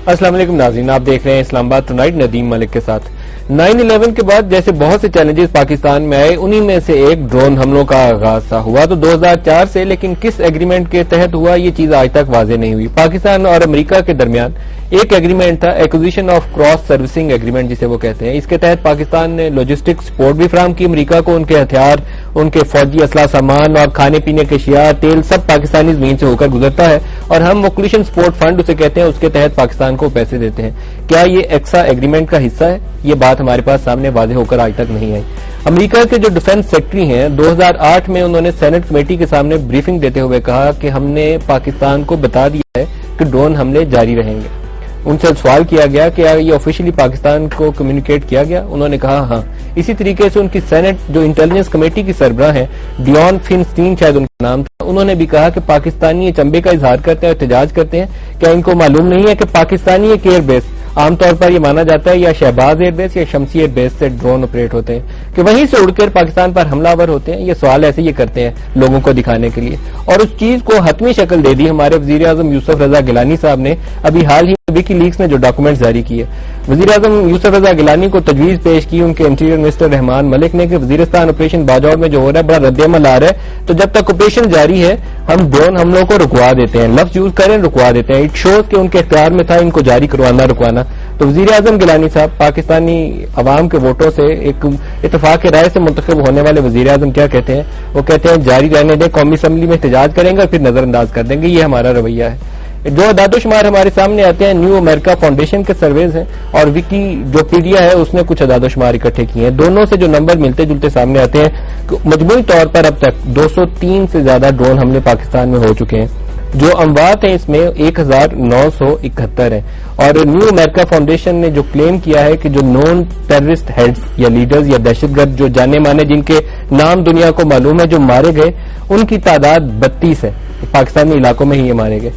السلام علیکم ناظرین، آپ دیکھ رہے ہیں اسلام آباد ٹونائٹ ندیم ملک کے ساتھ۔ 9/11 کے بعد جیسے بہت سے چیلنجز پاکستان میں آئے، انہی میں سے ایک ڈرون حملوں کا آغاز تھا۔ ہوا تو 2004 سے، لیکن کس ایگریمنٹ کے تحت ہوا یہ چیز آج تک واضح نہیں ہوئی۔ پاکستان اور امریکہ کے درمیان ایک ایگریمنٹ تھا، acquisition of cross servicing agreement جسے وہ کہتے ہیں۔ اس کے تحت پاکستان نے لاجسٹک سپورٹ بھی فراہم کی امریکہ کو، ان کے ہتھیار، ان کے فوجی اسلحہ سامان اور کھانے پینے کے اشیاء، تیل سب پاکستانی زمین سے ہو کر گزرتا ہے، اور ہم مکلیشن سپورٹ فنڈ اسے کہتے ہیں، اس کے تحت پاکستان کو پیسے دیتے ہیں۔ کیا یہ ایکسا ایگریمنٹ کا حصہ ہے؟ یہ بات ہمارے پاس سامنے واضح ہو کر آج تک نہیں آئی۔ امریکہ کے جو ڈیفنس سیکرٹری ہیں، 2008 میں انہوں نے سینٹ کمیٹی کے سامنے بریفنگ دیتے ہوئے کہا کہ ہم نے پاکستان کو بتا دیا ہے کہ ڈرون حملے جاری رہیں گے۔ ان سے سوال کیا گیا کہ یہ آفیشلی پاکستان کو کمیونیکیٹ کیا گیا؟ انہوں نے کہا ہاں۔ اسی طریقے سے ان کی سینٹ جو انٹیلیجنس کمیٹی کی سربراہ ہیں، ڈیون فنسٹین شاید ان کا نام تھا، انہوں نے بھی کہا کہ پاکستانی چمبے کا اظہار کرتے ہیں اور احتجاج کرتے ہیں۔ کیا ان کو معلوم نہیں ہے کہ پاکستانی ایک ایئر بیس، عام طور پر یہ مانا جاتا ہے یا شہباز ایئر بیس یا شمسی ایئر بیس سے ڈرون آپریٹ ہوتے ہیں، کہ وہیں سے اڑ کر پاکستان پر حملہ آور ہوتے ہیں؟ یہ سوال ایسے یہ کرتے ہیں لوگوں کو دکھانے کے لیے، اور اس چیز کو حتمی شکل دے دی ہمارے وزیر اعظم یوسف رضا گیلانی صاحب نے ابھی حال ہی وکی لیکس نے جو ڈاکومنٹ جاری کیے۔ وزیر اعظم یوسف رضا گیلانی کو تجویز پیش کی ان کے انٹیریئر منسٹر رحمان ملک نے کہ وزیرستان آپریشن باجوڑ میں جو ہو رہا ہے بڑا رد عمل آ رہا ہے، تو جب تک آپریشن جاری ہے ہم ڈرون حملوں کو رکوا دیتے ہیں، لفظ یوز کریں رکوا دیتے ہیں۔ اٹ شوز کہ ان کے اختیار میں تھا ان کو جاری کروانا رکوانا۔ تو وزیر اعظم گیلانی صاحب پاکستانی عوام کے ووٹوں سے ایک اتفاق رائے سے منتخب ہونے والے وزیر اعظم کیا کہتے ہیں؟ وہ کہتے ہیں جاری رہنے دیں، قومی اسمبلی میں احتجاج کریں گے اور پھر نظر انداز کر دیں گے۔ یہ ہمارا رویہ ہے۔ جو اعداد و شمار ہمارے سامنے آتے ہیں نیو امریکہ فاؤنڈیشن کے سرویز ہیں، اور وکی جو پیڈیا ہے اس نے کچھ اعداد و شمار اکٹھے کیے ہیں، دونوں سے جو نمبر ملتے جلتے سامنے آتے ہیں کہ مجموعی طور پر اب تک 203 سے زیادہ ڈرون حملے پاکستان میں ہو چکے ہیں۔ جو اموات ہیں اس میں 1971 ہیں، اور نیو امریکہ فاؤنڈیشن نے جو کلیم کیا ہے کہ جو نون ٹیررسٹ ہیڈز یا لیڈرز یا دہشت گرد جو جانے مانے جن کے نام دنیا کو معلوم ہے جو مارے گئے، ان کی تعداد 32 ہے، پاکستانی علاقوں میں ہی یہ مارے گئے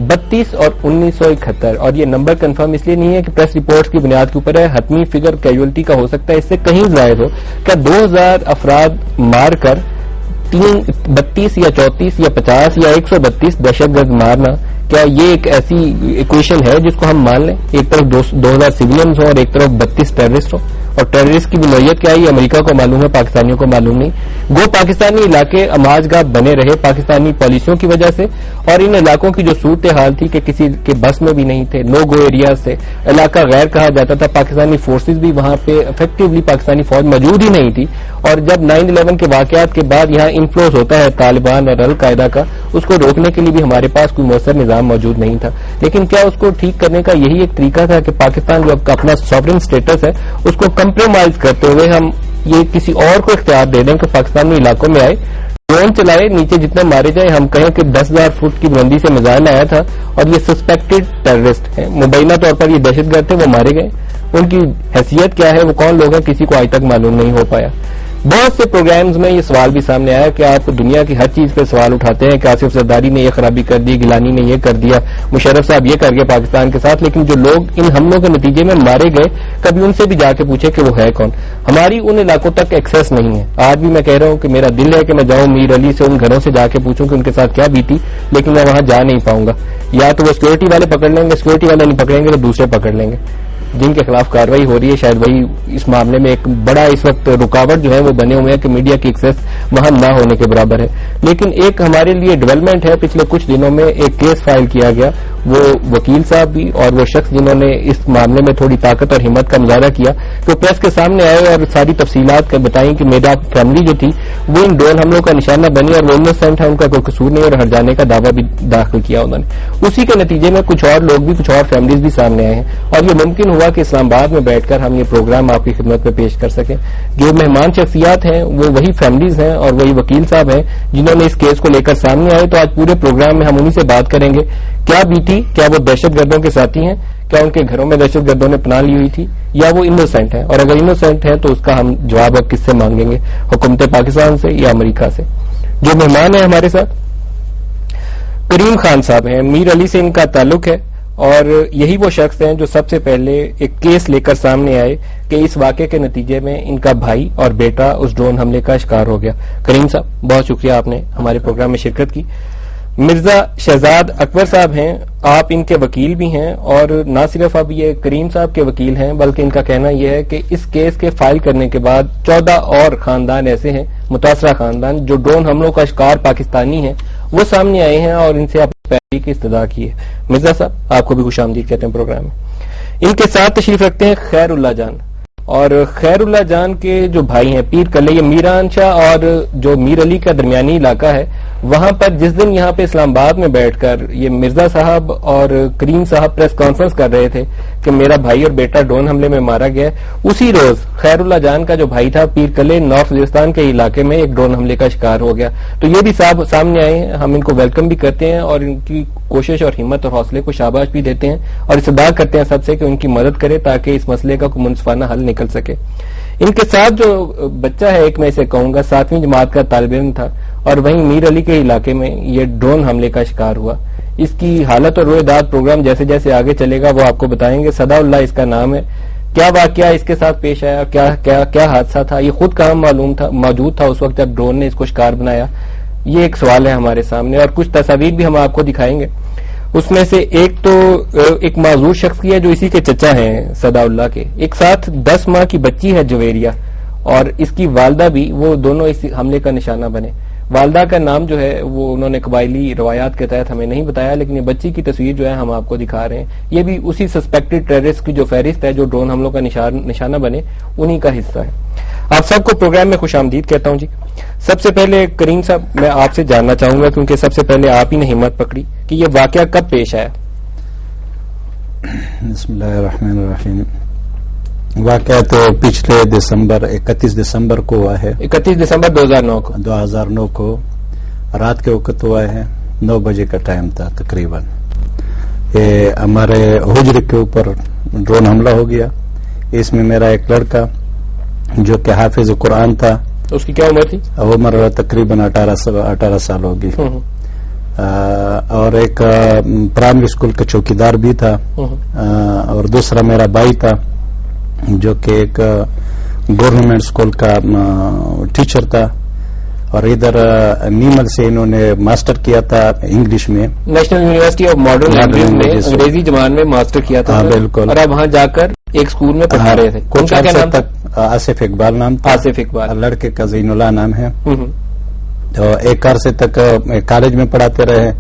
32 اور 1971۔ اور یہ نمبر کنفرم اس لیے نہیں ہے کہ پریس رپورٹس کی بنیاد کے اوپر ہے، حتمی فگر کیجولٹی کا ہو سکتا ہے، اس سے کہیں زائد ہو۔ کیا 2000 افراد مار کر 32 یا 34 یا 50 یا 132 دہشت گرد مارنا، کیا یہ ایک ایسی ایکویشن ہے جس کو ہم مان لیں؟ ایک طرف 2000 سویلینز ہوں اور ایک طرف 32 ٹیررسٹ ہوں، اور ٹیررسٹ کی بھی نوعیت کیا ہے یہ امریکہ کو معلوم ہے، پاکستانیوں کو معلوم نہیں۔ گو پاکستانی علاقے آماج گاہ بنے رہے پاکستانی پالیسیوں کی وجہ سے، اور ان علاقوں کی جو صورتحال تھی کہ کسی کے بس میں بھی نہیں تھے، نو گو ایریاز سے علاقہ غیر کہا جاتا تھا، پاکستانی فورسز بھی وہاں پہ افیکٹولی پاکستانی فوج موجود ہی نہیں تھی، اور جب 9/11 کے واقعات کے بعد یہاں انفلوز ہوتا ہے طالبان اور القاعدہ کا، اس کو روکنے کے لیے بھی ہمارے پاس کوئی مؤثر نظام موجود نہیں تھا۔ لیکن کیا اس کو ٹھیک کرنے کا یہی ایک طریقہ تھا کہ پاکستان جو اپنا سوورن سٹیٹس ہے اس کو کمپرومائز کرتے ہوئے ہم یہ کسی اور کو اختیار دے دیں کہ پاکستانی علاقوں میں آئے، ڈرون چلائے، نیچے جتنے مارے جائیں، ہم کہیں کہ 10,000 فٹ کی بلندی سے میزائل آیا تھا اور یہ سسپیکٹڈ ٹیررسٹ ہیں، مبینہ طور پر یہ دہشت گرد تھے، وہ مارے گئے، ان کی حیثیت کیا ہے، وہ کون لوگ ہیں، کسی کو آج تک معلوم نہیں ہو پایا۔ بہت سے پروگرامز میں یہ سوال بھی سامنے آیا کہ آپ دنیا کی ہر چیز پہ سوال اٹھاتے ہیں کہ آصف زرداری نے یہ خرابی کر دی، گیلانی نے یہ کر دیا، مشرف صاحب یہ کر گئے پاکستان کے ساتھ، لیکن جو لوگ ان حملوں کے نتیجے میں مارے گئے کبھی ان سے بھی جا کے پوچھے کہ وہ ہے کون؟ ہماری ان علاقوں تک ایکسیس نہیں ہے۔ آج بھی میں کہہ رہا ہوں کہ میرا دل ہے کہ میں جاؤں میر علی سے ان گھروں سے جا کے پوچھوں کہ ان کے ساتھ کیا بیتی، لیکن میں وہاں جا نہیں پاؤں گا، یا تو وہ سیکورٹی والے پکڑ لیں گے، سیکورٹی والے نہیں پکڑیں گے تو دوسرے پکڑ لیں گے جن کے خلاف کارروائی ہو رہی ہے۔ شاید وہی اس معاملے میں ایک بڑا اس وقت رکاوٹ جو ہے وہ بنے ہوئے ہیں کہ میڈیا کی ایکسیس وہاں نہ ہونے کے برابر ہے۔ لیکن ایک ہمارے لیے ڈیولپمنٹ ہے، پچھلے کچھ دنوں میں ایک کیس فائل کیا گیا، وہ وکیل صاحب بھی اور وہ شخص جنہوں نے اس معاملے میں تھوڑی طاقت اور ہمت کا مظاہرہ کیا کہ وہ پریس کے سامنے آئے اور ساری تفصیلات بتائیں کہ میرا فیملی جو تھی وہ ان ڈرون حملوں کا نشانہ بنی اور وہ انوسینٹ ہے، ان کا کوئی قصور نہیں، اور ہٹ جانے کا دعویٰ بھی داخل کیا انہوں نے۔ اسی کے نتیجے میں کچھ اور لوگ بھی، کچھ اور فیملیز بھی سامنے آئے ہیں، اور یہ ممکن ہوا کہ اسلام آباد میں بیٹھ کر ہم یہ پروگرام آپ کی خدمت میں پیش کر سکیں۔ جو مہمان شخصیات ہیں وہ وہی فیملیز ہیں اور وہی وکیل صاحب ہیں جنہوں نے اس کیس کو لے کر سامنے آئے، تو آج پورے پروگرام میں ہم انہی سے بات کریں گے کیا بیتی، کیا وہ دہشت گردوں کے ساتھی ہیں، کیا ان کے گھروں میں دہشت گردوں نے پناہ لی ہوئی تھی، یا وہ انوسینٹ ہیں، اور اگر انوسینٹ ہیں تو اس کا ہم جواب اب کس سے مانگیں گے، حکومت پاکستان سے یا امریکہ سے؟ جو مہمان ہیں ہمارے ساتھ کریم خان صاحب ہیں، میر علی سے ان کا تعلق ہے، اور یہی وہ شخص ہیں جو سب سے پہلے ایک کیس لے کر سامنے آئے کہ اس واقعے کے نتیجے میں ان کا بھائی اور بیٹا اس ڈرون حملے کا شکار ہو گیا۔ کریم صاحب بہت شکریہ، آپ نے ہمارے پروگرام میں شرکت کی۔ مرزا شہزاد اکبر صاحب ہیں، آپ ان کے وکیل بھی ہیں، اور نہ صرف اب یہ کریم صاحب کے وکیل ہیں بلکہ ان کا کہنا یہ ہے کہ اس کیس کے فائل کرنے کے بعد 14 اور خاندان ایسے ہیں، متاثرہ خاندان، جو ڈرون حملوں کا شکار پاکستانی ہیں، وہ سامنے آئے ہیں اور ان سے اپنی پیروی کی استدعا کی ہے۔ مرزا صاحب آپ کو بھی خوش آمدید کہتے ہیں پروگرام میں۔ ان کے ساتھ تشریف رکھتے ہیں خیر اللہ جان، اور خیر اللہ جان کے جو بھائی ہیں پیر کلے، یہ میران شاہ اور جو میر علی کا درمیانی علاقہ ہے، وہاں پر جس دن یہاں پہ اسلام آباد میں بیٹھ کر یہ مرزا صاحب اور کریم صاحب پریس کانفرنس کر رہے تھے کہ میرا بھائی اور بیٹا ڈرون حملے میں مارا گیا، اسی روز خیر اللہ جان کا جو بھائی تھا پیر کلے نارتھ وزیرستان کے علاقے میں ایک ڈرون حملے کا شکار ہو گیا۔ تو یہ بھی صاحب سامنے آئے ہیں، ہم ان کو ویلکم بھی کرتے ہیں اور ان کی کوشش اور ہمت اور حوصلے کو شاباش بھی دیتے ہیں اور استدعا کرتے ہیں سب سے کہ ان کی مدد کرے تاکہ اس مسئلے کا کوئی منصفانہ حل نکل سکے۔ ان کے ساتھ جو بچہ ہے، ایک میں اسے کہوں گا 7ویں جماعت کا طالب علم تھا، اور وہیں میر علی کے علاقے میں یہ ڈرون حملے کا شکار ہوا۔ اس کی حالت اور روئے داد پروگرام جیسے جیسے آگے چلے گا وہ آپ کو بتائیں گے۔ صدا اللہ اس کا نام ہے۔ کیا واقعہ اس کے ساتھ پیش آیا، کیا حادثہ تھا، یہ خود کہاں موجود تھا اس وقت جب ڈرون نے اس کو شکار بنایا، یہ ایک سوال ہے ہمارے سامنے، اور کچھ تصاویر بھی ہم آپ کو دکھائیں گے۔ اس میں سے ایک تو ایک معذور شخص کی ہے جو اسی کے چچا ہیں صدا اللہ کے، ایک ساتھ 10 ماہ کی بچی ہے جویریہ، اور اس کی والدہ بھی، وہ دونوں اس حملے کا نشانہ بنے۔ والدہ کا نام جو ہے وہ انہوں نے قبائلی روایات کے تحت ہمیں نہیں بتایا، لیکن یہ بچی کی تصویر جو ہے ہم آپ کو دکھا رہے ہیں، یہ بھی اسی سسپیکٹڈ ٹیررسٹ کی جو فہرست ہے جو ڈرون حملوں کا نشانہ بنے، انہی کا حصہ ہے۔ آپ سب کو پروگرام میں خوش آمدید کہتا ہوں جی۔ سب سے پہلے کریم صاحب میں آپ سے جاننا چاہوں گا، کیونکہ سب سے پہلے آپ ہی نے ہمت پکڑی، کہ یہ واقعہ کب پیش آیا؟ بسم اللہ الرحمن الرحیم۔ واقعہ تو پچھلے 31 دسمبر کو ہوا ہے، 31 دسمبر 2009 کو رات کے وقت ہوا ہے، 9 بجے کا ٹائم تھا تقریباً۔ یہ ہمارے حجر کے اوپر ڈرون حملہ ہو گیا۔ اس میں میرا ایک لڑکا جو کہ حافظ قرآن تھا، اس کی کیا عمر تھی؟ عمر تقریباً 18 سال ہوگی، اور ایک پرائمری اسکول کا چوکیدار بھی تھا، اور دوسرا میرا بھائی تھا جو کہ ایک گورنمنٹ اسکول کا ٹیچر تھا، اور ادھر نیمل سے انہوں نے ماسٹر کیا تھا انگلش میں، national university of modern language میں انگریزی زبان میں ماسٹر کیا تھا۔ بالکل۔ اور اب وہاں جا کر ایک اسکول میں پڑھا رہے تھے۔ کچھ عرصہ تک آصف اقبال نام تھا، آصف اقبال، لڑکے کا زین اللہ نام ہے۔ تو ایک عرصے تک کالج میں پڑھاتے رہے،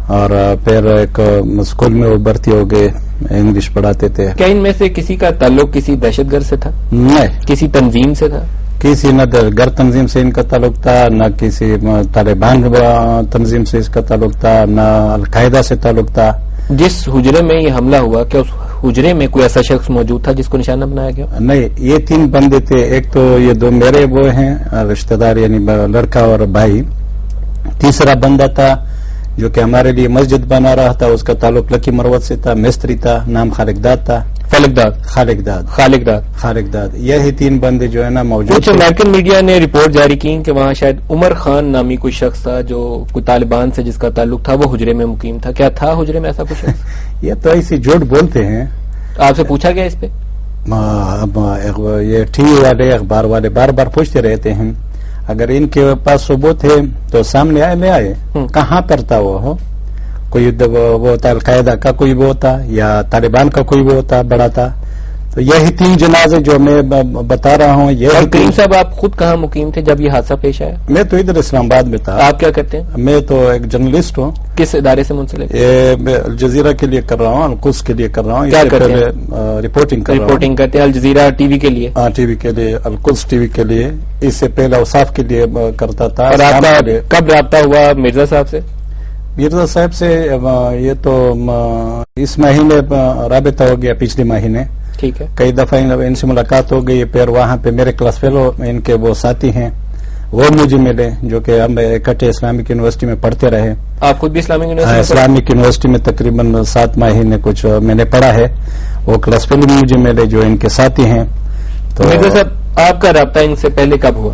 اور پھر ایک اسکول میں وہ بھرتی ہو گئے، انگلش پڑھاتے تھے۔ کیا ان میں سے کسی کا تعلق کسی دہشت گرد سے تھا؟ نہیں، کسی تنظیم سے تھا؟ کسی نہ گر تنظیم سے ان کا تعلق تھا، نہ کسی طالبان تنظیم سے اس کا تعلق تھا، نہ القاعدہ سے تعلق تھا۔ جس حجرے میں یہ حملہ ہوا کیا اس حجرے میں کوئی ایسا شخص موجود تھا جس کو نشانہ بنایا گیا؟ نہیں، یہ 3 بندے تھے، ایک تو یہ 2 میرے وہ ہیں رشتہ دار، یعنی لڑکا اور بھائی، تیسرا بندہ تھا جو کہ ہمارے لیے مسجد بنا رہا تھا، اس کا تعلق لکی مروت سے تھا، مستری تھا، نام خالق داد تھا، خالق داد۔ یہی 3 بندے جو ہے نا موجود۔ کچھ امریکن میڈیا نے رپورٹ جاری کی کہ وہاں شاید عمر خان نامی کوئی شخص تھا جو کوئی طالبان سے جس کا تعلق تھا، وہ حجرے میں مقیم تھا، کیا تھا حجرے میں ایسا کچھ؟ یہ تو ایسی جھوٹ بولتے ہیں۔ آپ سے پوچھا گیا اس پہ؟ یہ ٹی وی والے، اخبار والے بار بار پوچھتے رہتے ہیں، اگر ان کے پاس ثبوت ہے تو سامنے آئے، لے آئے۔ کہاں پر تھا وہ؟ کوئی وہ ہوتا القاعدہ کا کوئی وہ ہوتا یا طالبان کا کوئی وہ ہوتا بڑا تھا؟ تو یہی 3 جنازے جو میں بتا رہا ہوں۔ اور کریم صاحب آپ خود کہاں مقیم تھے جب یہ حادثہ پیش آیا؟ میں تو ادھر اسلام آباد میں تھا۔ آپ کیا کرتے ہیں؟ میں تو ایک جرنلسٹ ہوں۔ کس ادارے سے منسلک؟ الجزیرہ کے لیے کر رہا ہوں، القدس کے لیے کر رہا ہوں۔ کیا کرتے ہیں؟ رپورٹنگ کرتے ہیں الجزیرہ ٹی وی کے لیے؟ ہاں، ٹی وی کے لیے، القدس ٹی وی کے لیے۔ اس سے پہلے اوصاف کے لیے کرتا تھا۔ اور آپ کا کب رابطہ ہوا مرزا صاحب سے؟ مرزا صاحب سے یہ تو اس مہینے رابطہ ہو گیا، پچھلے مہینے۔ ٹھیک ہے۔ کئی دفعہ ان سے ملاقات ہو گئی، پھر وہاں پہ میرے کلاس فیلو ان کے وہ ساتھی ہیں، وہ مجھے ملے، جو کہ ہم اکٹھے اسلامک یونیورسٹی میں پڑھتے رہے۔ آپ خود بھی اسلامک یونیورسٹی؟ اسلامک یونیورسٹی میں تقریباً 7 مہینے کچھ میں نے پڑھا ہے۔ وہ کلاس فیلو مجھے ملے جو ان کے ساتھی ہیں۔ تو مرزا صاحب آپ کا رابطہ ان سے پہلے کب ہوا؟